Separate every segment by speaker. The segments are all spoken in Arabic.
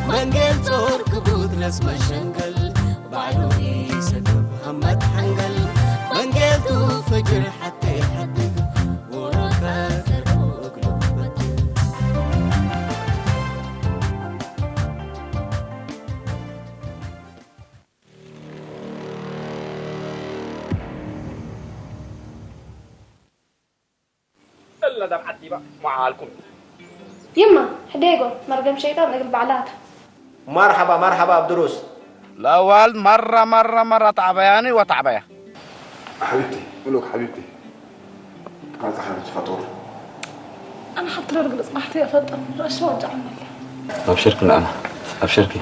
Speaker 1: منجل صور كبوت رسم الشنقل بعلوي سدب همت حنقل منجل فجر حتى يحدد ورفع سرقو أقلب بدل
Speaker 2: إلا دم عدي بقى معالكم
Speaker 3: يما حديقو مرقم شيطان نقل بعلاتها
Speaker 4: مرحبا مرحبا عبدروس.
Speaker 5: الأول مرة تعبياني وتعبيا.
Speaker 6: حبيبتي ملوك حبيبتي. قالت حبيبتي فطور.
Speaker 3: أنا حط له رجل سمحتي يا فطر رأس وجعني.
Speaker 7: أبشرك الآن أبشركي.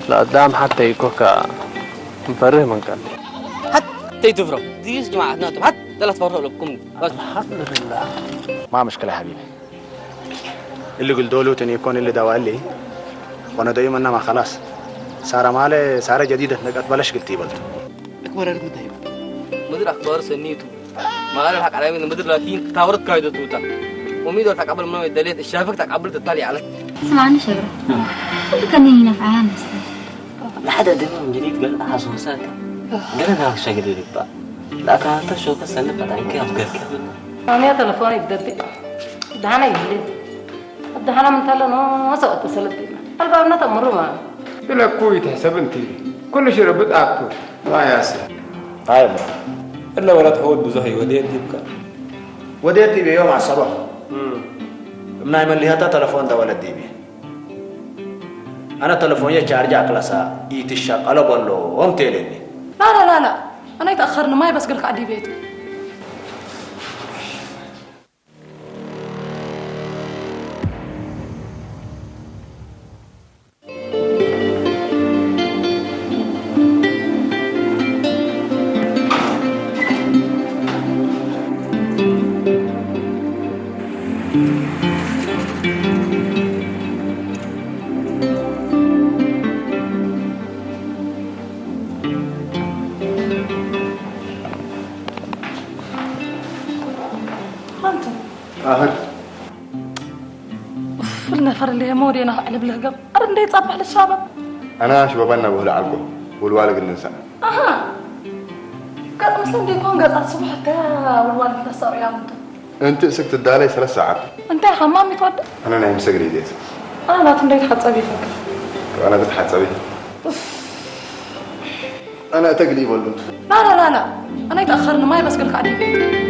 Speaker 8: لا قدام حتى يكوكا مفرح من كان
Speaker 9: حتى يتفرق ديش جماعة ناتم حتى لا تفرقوا لكم
Speaker 8: الحمد لله.
Speaker 5: ما مشكلة يا حبيبي.
Speaker 4: اللي قلتوا له تاني يكون اللي دوا لي وانا دايما ما خلاص صار مالي صار جديدة نقط بلاش قلتي بلد
Speaker 9: أكبر أرجو دايما مدير أخبار سنيتو ما قال الحق على من مدير لكن تاورت كايدو توتا وميدو الحق قبل ما يدليت الشافك تك قبل تطلع على
Speaker 10: سمعني شبرا كل كان هنا في عام
Speaker 9: لحد دم جديد قال حسوسات قال أنا شغل ربا لا كانت شو كسلة بعدين كيف غير كذا
Speaker 3: أنا تلفوني بدي دهنا يجلي دهنا من تلا نو سوى اتصلت بينا الباب نتمر ما
Speaker 6: بلا كوي تحسب انت كل شيء ربط أكتر لا يا سي
Speaker 7: طيب إلا ولا تحود بزهي وديت يبقى
Speaker 4: وديتي بيوم على الصباح منايم اللي هتا تلفون ده ولد دي بي أنا تلفوني تشارج أكلاسا يتشاق على بالو ومتيلني
Speaker 3: لا أنا يتأخرنا ما يبس قلك عدي بيته النفر اللي يموري أنا قلب له قبل أرندي يتصبح للشباب
Speaker 6: أنا شبابنا بقول عالكو والوالد النساء
Speaker 3: قد مثلا بيكون قد الصبح والوالد صار يا
Speaker 6: أنت سكت الدالي 3 ساعات
Speaker 3: أنت يا حمام يتودى
Speaker 6: أنا نايم سجري ديت
Speaker 3: أنا لا تمريت حد صبي فكر
Speaker 6: أنا قلت حتسوي أنا تقليب والبنت
Speaker 3: لا أنا يتأخرنا ما يبس قلك عدي بيته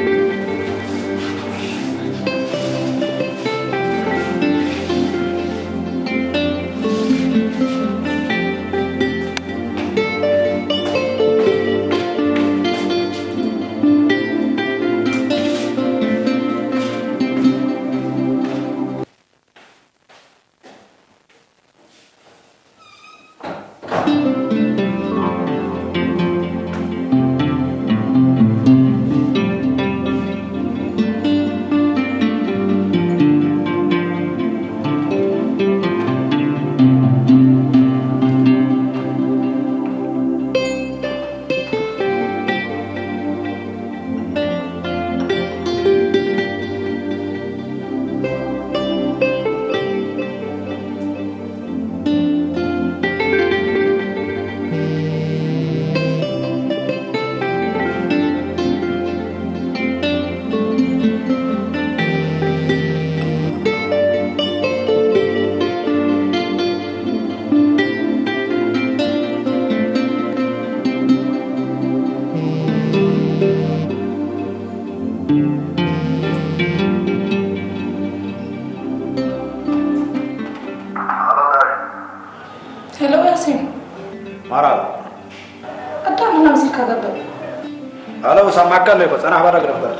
Speaker 4: هلا وسامعك ليكو صراحة برا قرفت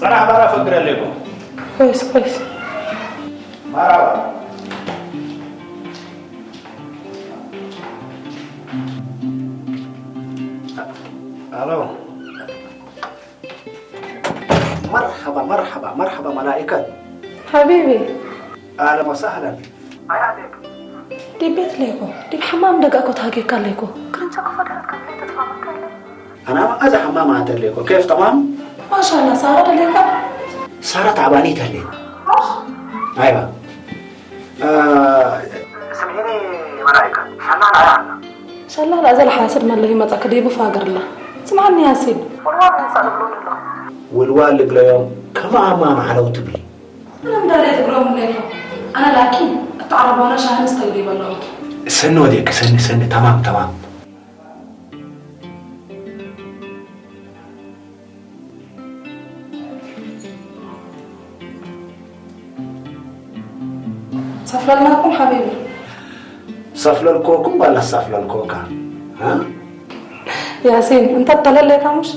Speaker 4: صراحة برا فكر ليكو
Speaker 3: كويس
Speaker 4: مرحبا الو مرحبا ملائكة
Speaker 3: حبيبي
Speaker 4: اهلا وسهلا.
Speaker 3: دي بيت ليكو دي حمام دقاكو تهاجيك ليكو كرنشا كفدرت كم ليت تفهمك
Speaker 4: انا ما ازح حمام هاتليكو كيف تمام؟
Speaker 3: ما شاء الله سارة ليكو
Speaker 4: سارة تعبانية تهلي. ايوه. سمعيني ملائكة
Speaker 3: ان شاء الله لا زال حاسد من اللي متاك دي بفاقر الله سمعني يا سيدي
Speaker 4: والوالد اليوم كما ما على وتبلي
Speaker 3: انا بدالي تقولون ليكو انا لكن تعرفون شهر نستغرب الله
Speaker 4: سن وديك سن تمام
Speaker 3: صفر لكم حبيبي
Speaker 4: صفل الكوكو ولا صفل الكوكا؟ ها؟
Speaker 3: ياسين انت تطلع لي كامش؟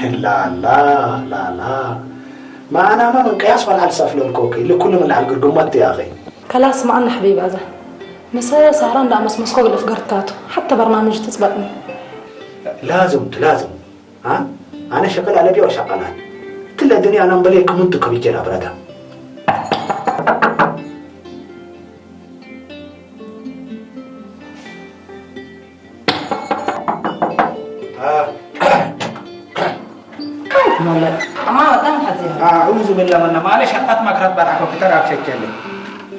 Speaker 4: لا ما انا ما من قياس ولا على صفل الكوكي اللي كل من على القرقمات يا اخي.
Speaker 3: خلاص معنا حبيبي هذا مساء سهران دا مسخوق اللي في قرطاته حتى برنامج تثبتني
Speaker 4: لازم ها انا شغال على بيع شغالات كل الدنيا انا مبليك منطقه بيجي بردا
Speaker 3: أما ودان حزين
Speaker 4: أعوذ بالله من معلش حقت مكرت برعك وكتر أبشكل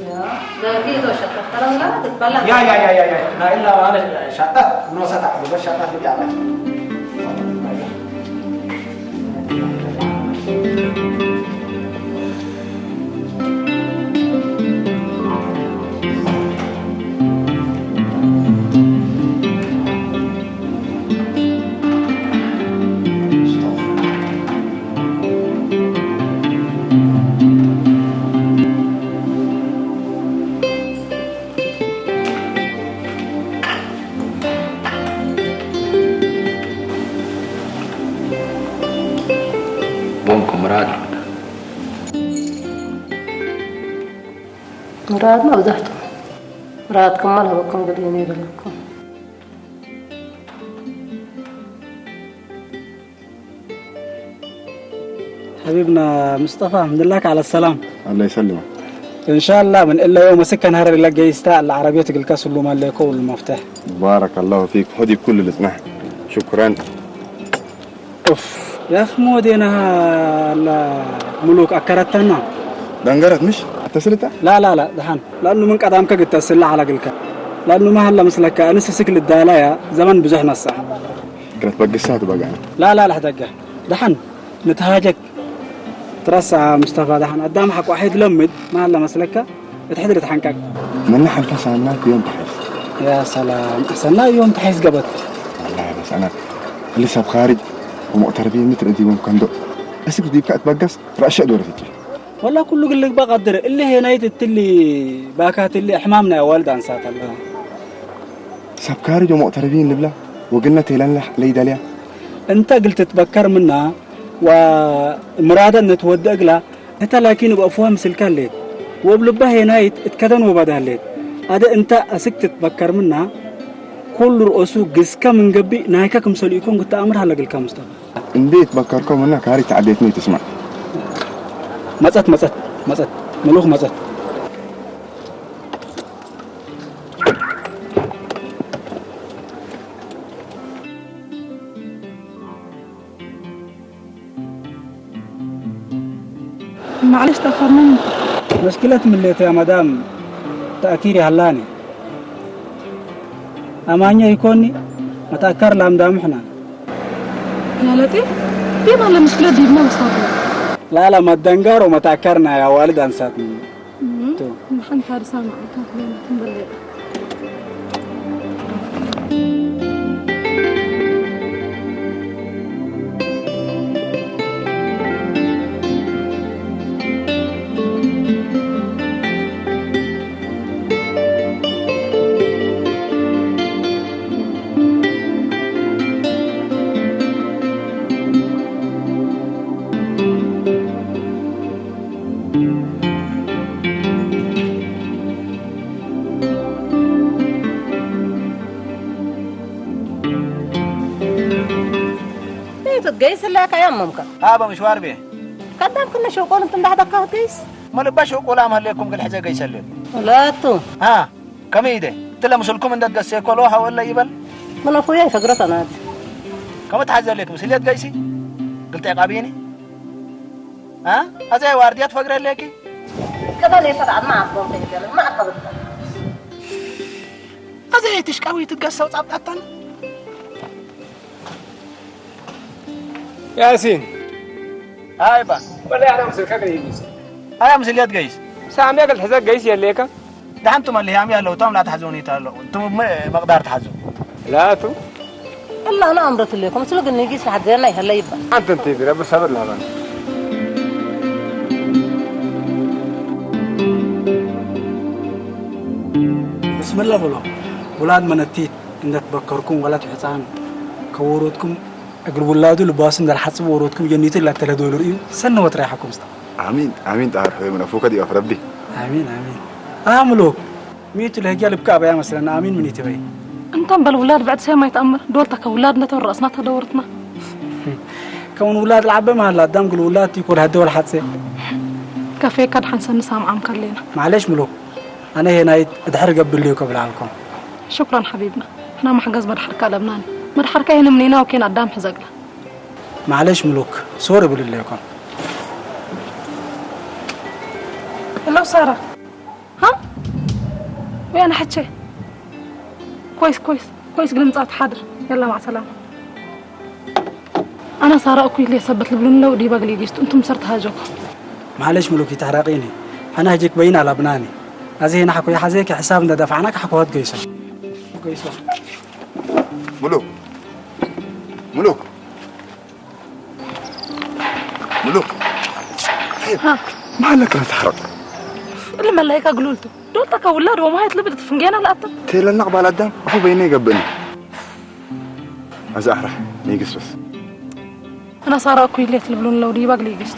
Speaker 3: يا ده كده شقت ترى لا تتبلع
Speaker 4: يا لا إلا أنا شقت نوسة تعبوا بس شقت اللي بيعمل
Speaker 3: مراد ما وضحته مراد كملها بكم قديني لكم
Speaker 11: حبيبنا مصطفى الحمد لله على السلام.
Speaker 6: الله يسلمك.
Speaker 11: ان شاء الله من الا يوم سكن هر اللي جايستا العربيه الكاس اللي ما لكو المفتاح.
Speaker 6: بارك الله فيك خدي بكل اللي سمح. شكرا.
Speaker 11: اوف يا اخ مودينا ملوك اكرتنا
Speaker 6: دنجرت مش اتصلت
Speaker 11: لا دحان لانه من قدامك قلت تسلى على قلك لانه ما هلا مثلك انس سكل الدالايا زمن بزحنا الصح
Speaker 6: كانت بقسات بقى
Speaker 11: لا حدقه دحان نتهاجك ترسع مصطفى دحان قدام حق واحد لمد ما هلا مثلك تحضر تحنكك
Speaker 6: من نحن فصلنا يوم تحس
Speaker 11: يا سلام احسننا يوم تحس قبل
Speaker 6: والله بس انا لسه بخارج ومقتربين متر انت ممكن دو اسك دي كات بقص راشد ورثتي
Speaker 11: والله كله قال لك بقدر اللي هي نايت اللي باكات اللي احمامنا يا والد انسات الله
Speaker 6: سبكارج ومقتربين لبلا وقلنا تيلان لي داليا
Speaker 11: انت قلت تتبكر منها ومرادا نتودق لها انت لكن بافواه مسلكان ليك وبلبها هي نايت اتكدن وبدها ليك هذا انت اسك تتبكر منها كل رؤوسه قسكا من قبي نايكا مسؤول يكون قلت امرها لك الكامستر
Speaker 6: انديت بكركم منها كاري تعديتني تسمع
Speaker 11: مصت ملوخ مصت
Speaker 3: معلش تأخرنا
Speaker 11: مشكلة مليت يا مدام تأكيري هلاني أمانيا يكوني متأكر لهم دامحنا
Speaker 3: يا لطيف دي ما المشكلة دي ما وصلنا
Speaker 11: لا ما تدنقر وما تأكرنا يا والد أنساتني
Speaker 3: نحن فارسان معك لين تنبلغ
Speaker 12: تتقيس لك يا ممكن
Speaker 4: هذا مشوار بيه
Speaker 12: قدام كنا شو قول انت بعد قاعد قيس
Speaker 4: ما لباشو ولا ما عليكم قال حاجة جيسلين
Speaker 3: ولا تو
Speaker 4: ها كم يده تلا مسلكم إن تقصي كلوها ولا يبل
Speaker 3: من أخويا فقرة أنا
Speaker 4: كم تحزر لك مسليات جيسي قلت يا قابيني ها هذا وارديات فقرة لكي
Speaker 3: كذا ليس عاد ما أقوم تجلس ما أقبل
Speaker 4: هذا تشكاوي تتقصى وتعبطان
Speaker 7: ياسين
Speaker 4: هاي با
Speaker 7: ولا أنا مسلكك جيس
Speaker 4: هاي مسليات جيس
Speaker 7: سامي قال حزق جيس يليك
Speaker 4: ده أنتم اللي هم يلا وتم لا تحزوني تالو أنتم مقدار تحزون
Speaker 7: لا تو
Speaker 3: الله أنا أمرت لكم سلوك إنه يجيس لحد زينا يهلا يبقى
Speaker 7: أنت تدري بس صبر لها
Speaker 11: بسم الله بلو ولاد منتيت إن تبكركم ولا تحسان كورودكم أقول ولادو لباسن در حسب ورودكم جنيت لا $3 إيو سنة وتريحكم است
Speaker 6: آمين تعرف من أفوك دي أفرب دي
Speaker 11: آمين ملوك ميت الهجال بكعب يا مثلا آمين من يتبعي
Speaker 12: أنت بالولاد بعد سنة ما يتأمر دولتك أولادنا تورسنا تدورتنا
Speaker 11: كون ولاد العبة ما هلا دام قول ولاد يكون هدول حادثة
Speaker 12: كافيه كان حنسن سام عم كلينا
Speaker 11: معلش ملوك أنا هنا أدحر قبل لي وقبل عنكم
Speaker 12: شكرا حبيبنا أنا محجز بالحركة لبنان بالحركة هنا منينا وكين قدام حزقنا
Speaker 11: معلش ملوك سوري بقول لكم
Speaker 12: لو سارة ها وين حكي كويس قلنا حاضر يلا مع السلامة أنا سارة أكوي اللي ثبت لبنان ودي باقي جيست أنتم صرت هاجوك
Speaker 11: معلش ملوك تحرقيني أنا هجيك بين على لبناني هذه هنا حكوا يا حزيك حسابنا دفعناك حكوا هاد قيسا
Speaker 6: ملوك
Speaker 12: ها
Speaker 6: ما لك لا تحرق
Speaker 12: اللي ملايكا قلولته دولتك أولاد وما هي تلبت فنجانا لأبتك
Speaker 6: تيلا النقب على الدم أفو بيني قبلني عايز أحرح نيقص بس
Speaker 12: أنا سارة أكوي اللي تلبلون لو دي باقي جيست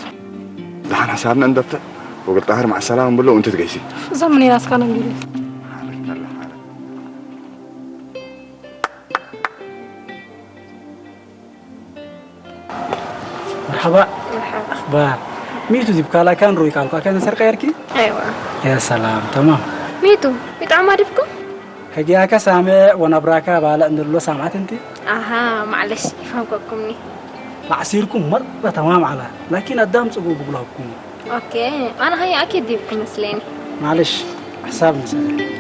Speaker 6: دحين حسابنا ندفع وقلت طاهر مع السلامة بقول له وأنت تقيسي
Speaker 12: زمني ناس كانوا يقولون
Speaker 11: مرحبا أخبار ميتو دي بكالا كان روي كالكو كان سرقة يركي
Speaker 10: أيوة
Speaker 11: يا سلام تمام
Speaker 10: ميتو عمارفكم
Speaker 11: هجياك سامع ونبراكا بالا إن الله سامعت أنت
Speaker 10: أها معلش يفهمكمني
Speaker 11: معصيركم مرة تمام على لكن الدام تقول بقولكم
Speaker 10: أوكي أنا هي أكيد ديبكم مسليني
Speaker 11: معلش حساب مسألة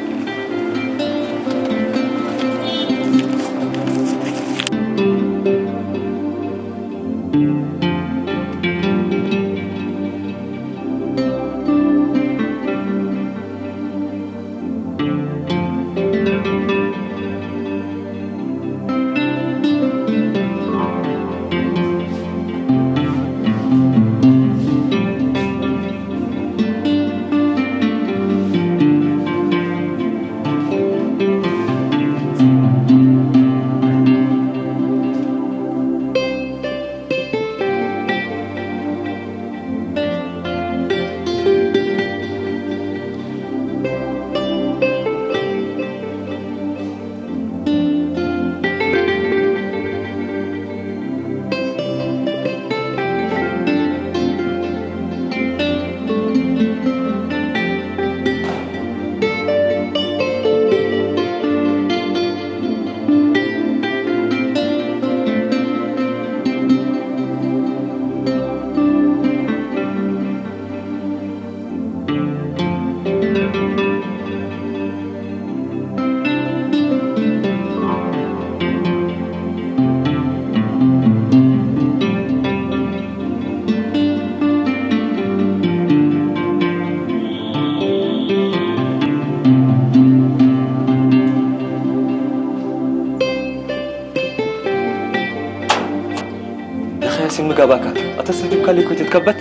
Speaker 9: مقاباك أتصل بك اللي كنت تكبت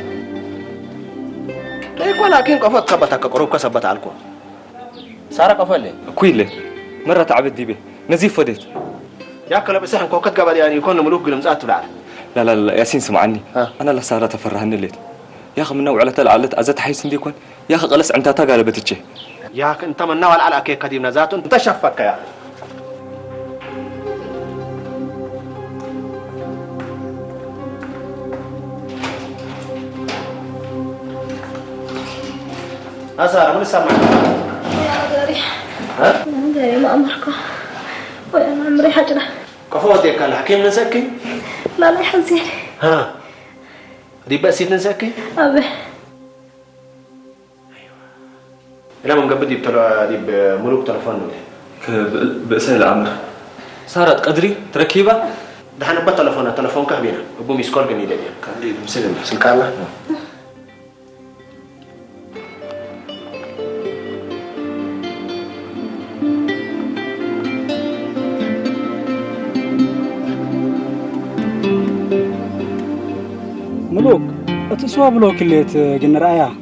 Speaker 4: ولكن قفت كبتك قروب كسبت على الكون سارة قفلي
Speaker 9: كويلة مرة تعبت دي به نزيف فديت
Speaker 4: يا كلا بس إحنا كوكت قبل يعني يكون ملوك قلمزات تبعه
Speaker 9: لا ياسين سمعني أنا لا سارة تفرهن الليل يا أخي من نوع على تلعلت أزت حيس ديكون يا أخي قلص أنت تقال بتجه
Speaker 4: يا أخي أنت من نوع على كيك قديم نزات أنت شفك يا أخي أسارة من سامع
Speaker 10: يا غاري
Speaker 4: ها
Speaker 10: غاري ما أمركم وأنا عمري حجرة
Speaker 4: كفوتك الحكيم نسكي
Speaker 10: لا لا يحزين
Speaker 4: ها دي بس نسكي
Speaker 10: أبي
Speaker 4: أنا من قبل دي بملوك تلفون
Speaker 7: بأسئلة الأمر صارت قدري تركيبة
Speaker 4: ده أنا تلفون كهبينا أبو ميسكول جنيه ده
Speaker 7: كان لي مسلم
Speaker 4: سنكالة
Speaker 11: ملوك أتسوى بلوك اللي تجن رأيها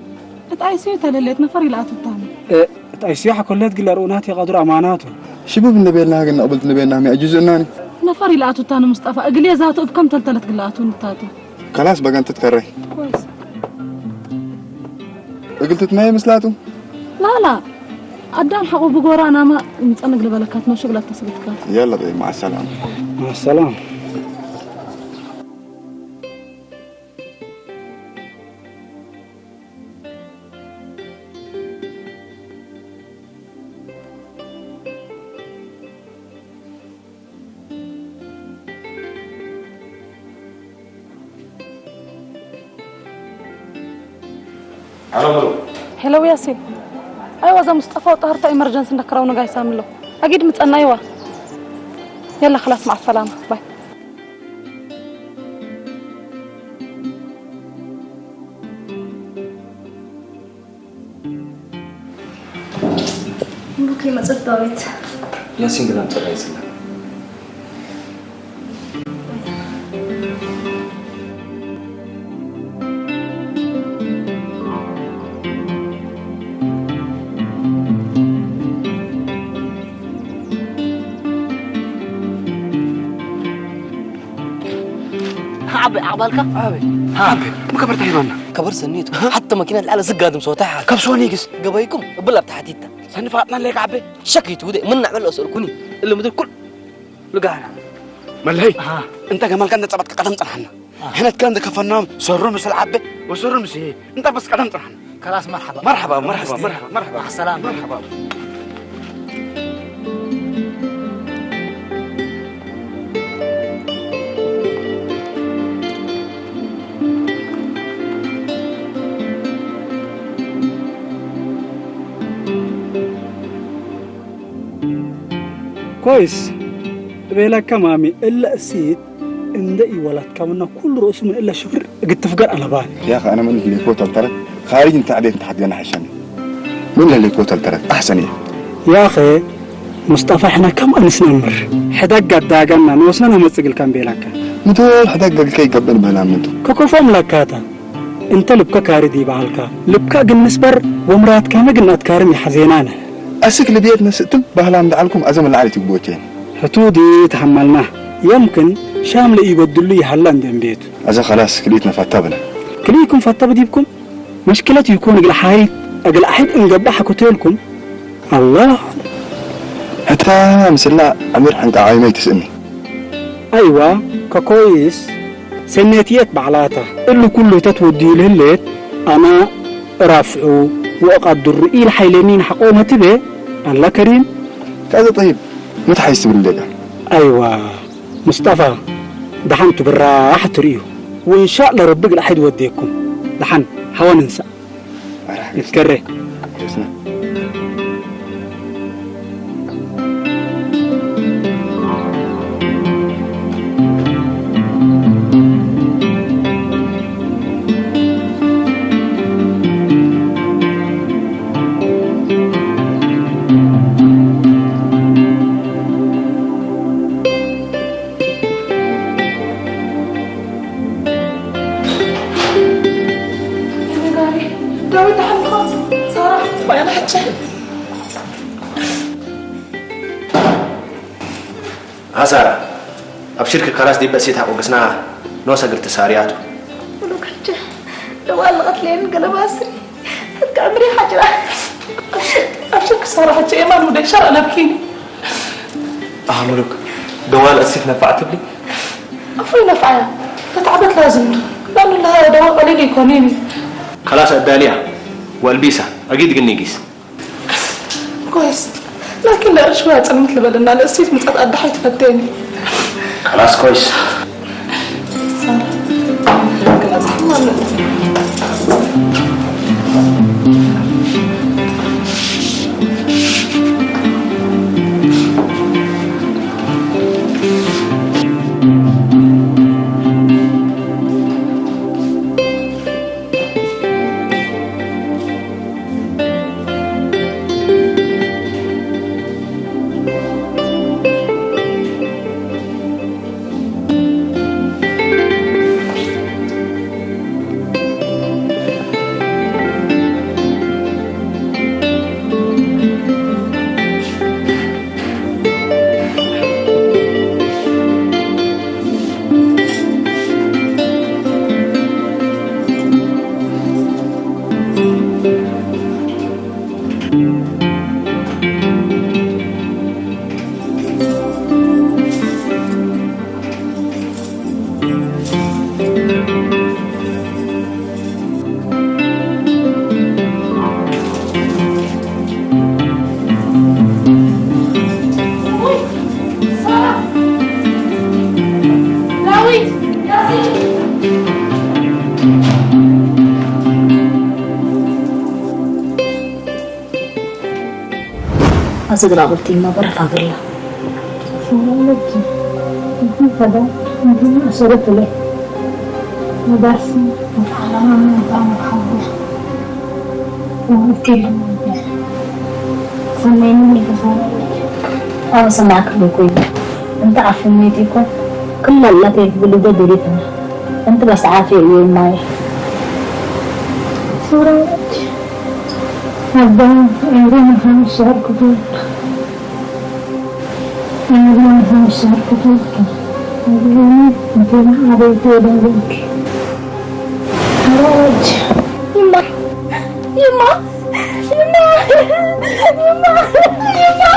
Speaker 12: اتعيسيو تلليت نفر يلعب التاني
Speaker 11: اتعيسيها كلها تقول رؤوناتي قدر أماناته
Speaker 6: شباب النبي الله قلنا قبلت النبي الله ما أجوز إناني
Speaker 12: نفر يلعب التاني مصطفى أقلي ذاته بكم تلتلت قلعتون التاتو
Speaker 6: خلاص بقى أنت تكره
Speaker 12: كويس
Speaker 6: قلت تناي مسلاته
Speaker 12: لا قدام حقو بقورا أنا ما نتأنق لبلكات ما شغلة تسبتكات
Speaker 6: يلا طيب مع السلامة
Speaker 11: مع السلامة
Speaker 4: أنا ملوك
Speaker 12: هلو ياسين أيوة زي مصطفى وطهرت إمرجنس نكراونا جاي سامله أكيد متأنى أيوة يلا خلاص مع السلامة باي
Speaker 10: ملوكي ما صدقت
Speaker 7: ياسين قدام ترى
Speaker 9: عبالك
Speaker 5: عبي ما كبرت هيمنا
Speaker 9: كبر سنيته حتى ماكينة الآلة زق قادم صوتها
Speaker 5: كبسوني قس
Speaker 9: قبايكم قبل بتحديدها
Speaker 5: سني فاتنا ليك عبي
Speaker 9: شكيت ودي من نعمل أسألكوني اللي مدير كل لقانا
Speaker 5: ملهي انت جمال كان تبعت قدم طرحنا هنا كان كفنام سرور مسل عبي وسرور مسي انت بس قدم طرحنا
Speaker 9: خلاص مرحبا
Speaker 5: مرحبا مرحبا مرحبا مرحبا
Speaker 9: مع السلامة
Speaker 5: مرحبا
Speaker 11: كويس بيلك مامي إلا أسيد إندي ولد كمنا كل رؤوس من إلا شفر قد تفقر على بالي
Speaker 6: يا أخي أنا من اللي كوت الترك خارج أنت عليك تحدينا حشاني من اللي كوت الترك أحسن
Speaker 11: يا أخي مصطفى إحنا كم أنسنا نمر حدق قد داقنا نوصلنا نمسقل كان بيلك
Speaker 6: مدول حدق كي قبل بلامته
Speaker 11: كوكوفهم لكاتا انت لبكا كاري دي بعلكا لبكا قنسبر ومرات كان قنات كارمي حزينانا
Speaker 6: أسك اللي بيتنا ستم بهلا مدعلكم أزم اللي علي تقبوتين
Speaker 11: هتودي تحملناه يمكن شامل يبدل لي هلا ندم بيته
Speaker 6: أزا خلاص كليتنا فتبنا
Speaker 11: كليكم فتب ديبكم مشكلة يكون أقل حايد أقل أحد نقبح كتيلكم الله
Speaker 6: حتى مثلا أمير حنك عايمي تسألني
Speaker 11: أيوة ككويس سنيتيات بعلاته اللي كله تتودي لهليت أنا رافعه وأقدر إلى حيلمين حقومة تبه الله كريم
Speaker 6: كذا طيب متحيس بالليلة
Speaker 11: أيوة مصطفى دحنت بالراحة تريه وإن شاء الله ربك الأحد يوديكم دحن حاول ننسى نتكره
Speaker 6: جسنا
Speaker 4: سارة أبشرك خلاص دي بسيطة وقسنا نوصل التساريات
Speaker 10: ولك حجة دوال غطلين قلب أسري عمري حجرة
Speaker 12: أبشرك سارة حجة إيمان ودك شرع لبكيني
Speaker 7: ملوك دوال أسيت نفعت بلي
Speaker 12: أفري نفعها تتعبت لازم لأنه لها دواء قليل يكونيني
Speaker 4: خلاص الدالية والبيسة
Speaker 8: أكيد قلني قيس
Speaker 12: كويس لكن لا شوية صمت لبلنا لقيت متقطع حيت فتاني
Speaker 4: خلاص كويس
Speaker 10: أصدق قلتي ما برا فاضلة سلامتي فدا مدين أشرت له مدرسة متعلمة من بعض حاضر ومتكلم سمعني من الكفار أنا سمعك بكل أنت عفنيتكم كل اللي تقبل ده دريتنا أنت بس عافية اليوم معي سلامتي هذا يوم خمس شهر كتير يوم خمس شهر كتير يوم مثل عبيتي ودنك حراج يما يما يما يما يما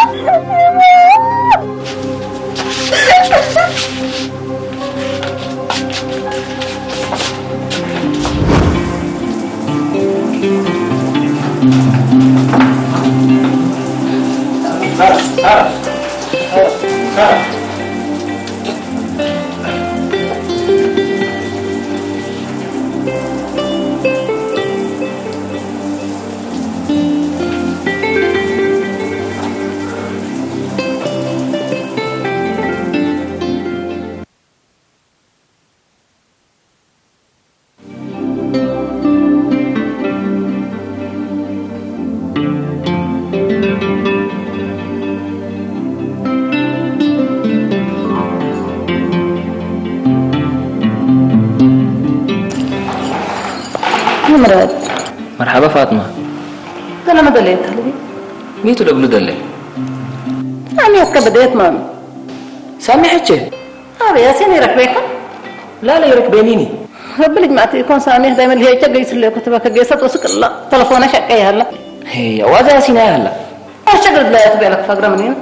Speaker 9: مرحبا فاطمة.
Speaker 3: أنا ما دليت هلبي.
Speaker 9: ميتو دبلو دلي.
Speaker 3: سامي أسكت بديت مامي.
Speaker 9: سامي حتى.
Speaker 3: ياسين يركبك؟
Speaker 9: لا يركبينيني.
Speaker 3: رب اللي جمعتي يكون سامي دائما اللي هي تجي يسلي كتبك جيسات وسك الله تلفونه شقي هلا.
Speaker 9: هي وهذا ياسين هلا.
Speaker 3: أشتغل بلا تبي لك فقرة منين؟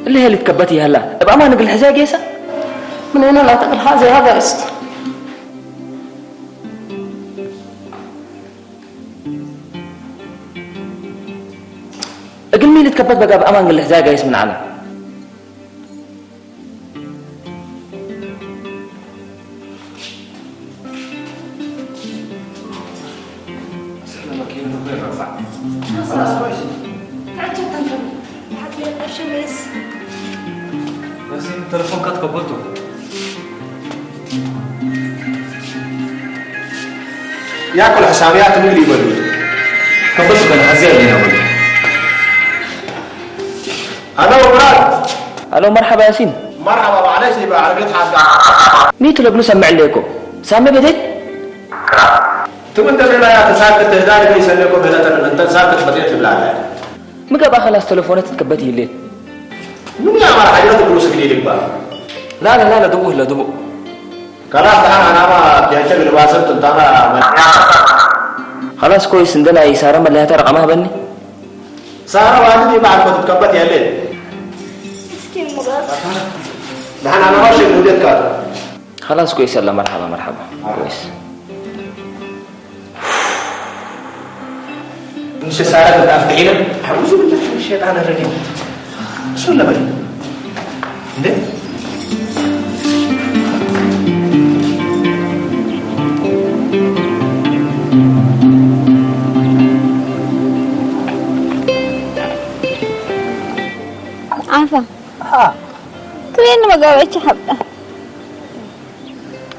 Speaker 9: اللي هي اللي تكبتي هلا ابقى ما نقل حاجه جيسه
Speaker 3: من هنا لا تقل حاجه هذا است
Speaker 9: اقل مين اللي تكبت بقى بقى ما نقل حاجه جيس من عنا
Speaker 8: التلفون قد قبضته
Speaker 4: ياكل حسابيات من اللي يبدو
Speaker 8: قبضته كان حزين لنا ولي
Speaker 4: الو مراد
Speaker 9: الو مرحبا ياسين
Speaker 4: مرحبا معلش يبقى عربية حاجة
Speaker 9: ميتو لابنو سمع لكم سامي بديت
Speaker 4: ثم انت بلا يا تساكت تهداني ليس لكم بلا انت ساكت بديت بلا
Speaker 9: مقابا خلاص تلفونات تكبتي الليل
Speaker 4: من يا مرة حاجات فلوس جديد بقى
Speaker 9: لا دبوه لا دبوه
Speaker 4: خلاص انا ما بيعشق الواسط انت
Speaker 9: خلاص كويس عندنا يسارة ما لها ترقمها بني
Speaker 4: سارة واحد معك ما تتكبت يا ليل
Speaker 10: مسكين مغاد
Speaker 4: نحن أنا ماشي بوديت كاتو
Speaker 9: خلاص كويس يلا مرحبا مرحبا كويس
Speaker 4: مش سارة تفتحينا أعوذ بالله من الشيطان الرجيم شو اللي بني ده
Speaker 10: عفا كلين ما قاويتش حبة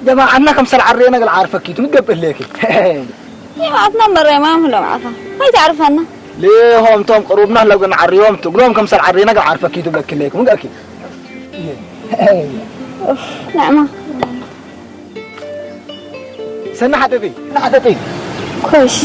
Speaker 13: جماعة عنا كم سلعة عرينا قال عارفة كي تنقبل ليكي
Speaker 10: يا عطنا مرة ما هم لو عفا ما تعرف أنا
Speaker 13: ليه هم توم قروبنا لو قلنا عريوم تقولون كم سلعة عرينا قال عارفة كي تبلك ليكي مو أكيد
Speaker 10: نعمة
Speaker 13: سنة حتفي حتفي
Speaker 10: كويس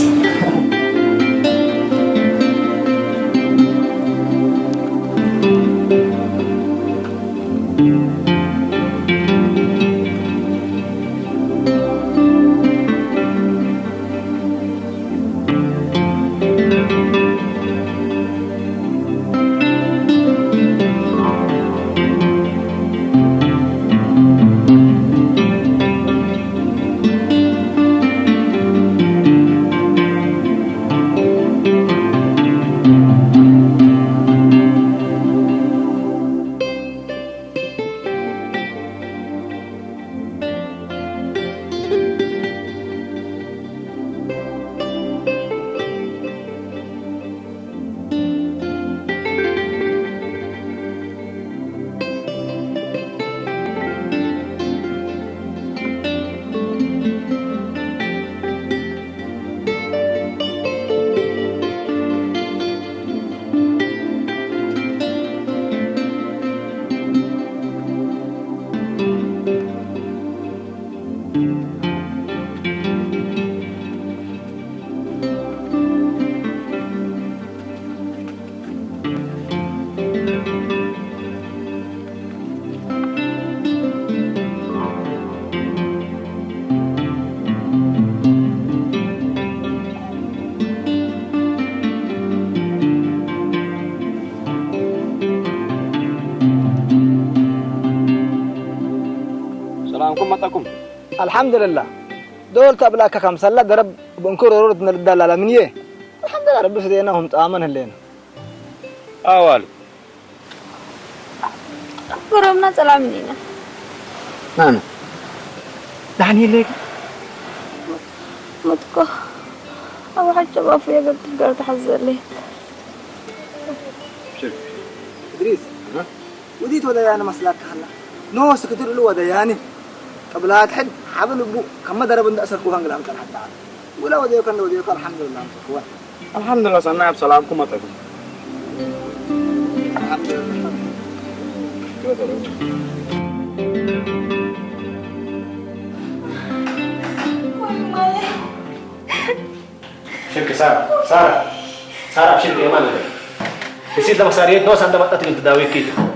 Speaker 13: الحمد لله دول تبلاك كم سلا درب بنكر ورد من الدلالة من يه الحمد لله رب سدينا هم تآمن هلين
Speaker 7: أول
Speaker 10: قربنا سلام منينا
Speaker 13: نعم يعني ليك
Speaker 10: متكو أو حاجة شباب فيها قلت تقدر تحذر لي
Speaker 13: شوف إدريس وديت ودياني مسلاك هلا نوس كتير له ودياني قبلها تحد حبل أبو كم درب عند أسر كوهان قلهم كان حتى ولا وديو كان الحمد لله مسكوه
Speaker 7: الحمد لله صنع بسلامكم ما تقول
Speaker 13: الحمد لله
Speaker 4: شركة سارة بشركة إيمان لك يصير لما ساريت نوس عندما تأتي تداوي كده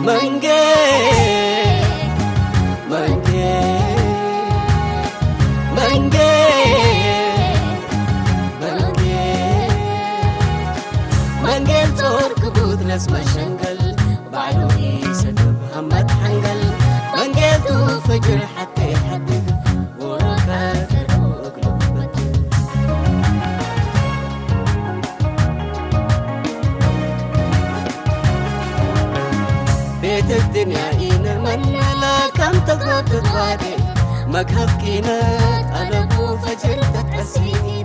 Speaker 1: منجل صور كبوت نسمة شنقل بعلو يسدب همت حنقل منجل تو فجر حتى يحدد وراكاثر وقلوبك بيت الدنيا إينا من لا كم تقوت تغادي مكهف كينات ألبو فجر تتأسيدي